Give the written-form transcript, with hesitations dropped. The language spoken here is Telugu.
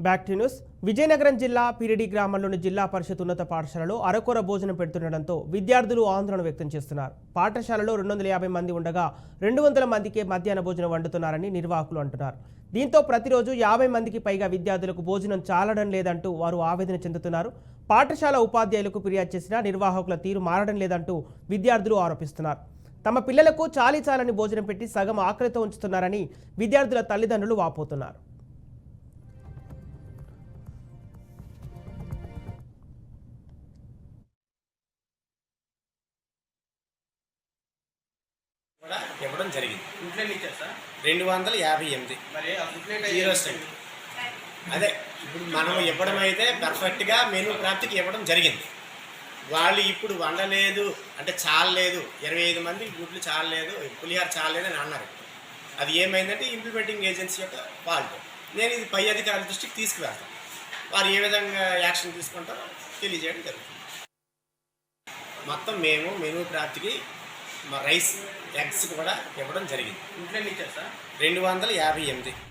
Back to news. విజయనగరం జిల్లా పిరిడి గ్రామంలోని జిల్లా పరిషత్ ఉన్నత పాఠశాలలో అరకొర భోజనం పెడుతుండటంతో విద్యార్థులు ఆందోళన వ్యక్తం చేస్తున్నారు. పాఠశాలలో 250 మంది ఉండగా 200 మందికే మధ్యాహ్న భోజనం వండుతున్నారని నిర్వాహకులు అంటున్నారు. దీంతో ప్రతిరోజు 50 మందికి పైగా విద్యార్థులకు భోజనం చాలడం లేదంటూ వారు ఆవేదన చెందుతున్నారు. పాఠశాల ఉపాధ్యాయులకు ఫిర్యాదు చేసినా నిర్వాహకుల తీరు మారడం లేదంటూ విద్యార్థులు ఆరోపిస్తున్నారు. తమ పిల్లలకు చాలని భోజనం పెట్టి సగం ఆకలితో ఉంచుతున్నారని విద్యార్థుల తల్లిదండ్రులు వాపోతున్నారు. కూడా ఇవ్వడం జరిగింది. 258 0 అదే ఇప్పుడు మనం ఇవ్వడం అయితే పర్ఫెక్ట్గా మెనూ ప్రాప్తికి ఇవ్వడం జరిగింది. వాళ్ళు ఇప్పుడు వండలేదు అంటే చాలలేదు, 25 మంది గుడ్లు చాలలేదు, పులిహార చాలలేదు అని అన్నారు. అది ఏమైందంటే ఇంప్లిమెంటింగ్ ఏజెన్సీ యొక్క ఫాల్ట్. నేను ఇది పై అధికారుల దృష్టికి తీసుకువెళ్తాను. వారు ఏ విధంగా యాక్షన్ తీసుకుంటారో తెలియజేయడం జరుగుతుంది. మొత్తం మేము మెనూ ప్రాప్తికి రైస్, ఎగ్స్ కూడా ఇవ్వడం జరిగింది. 258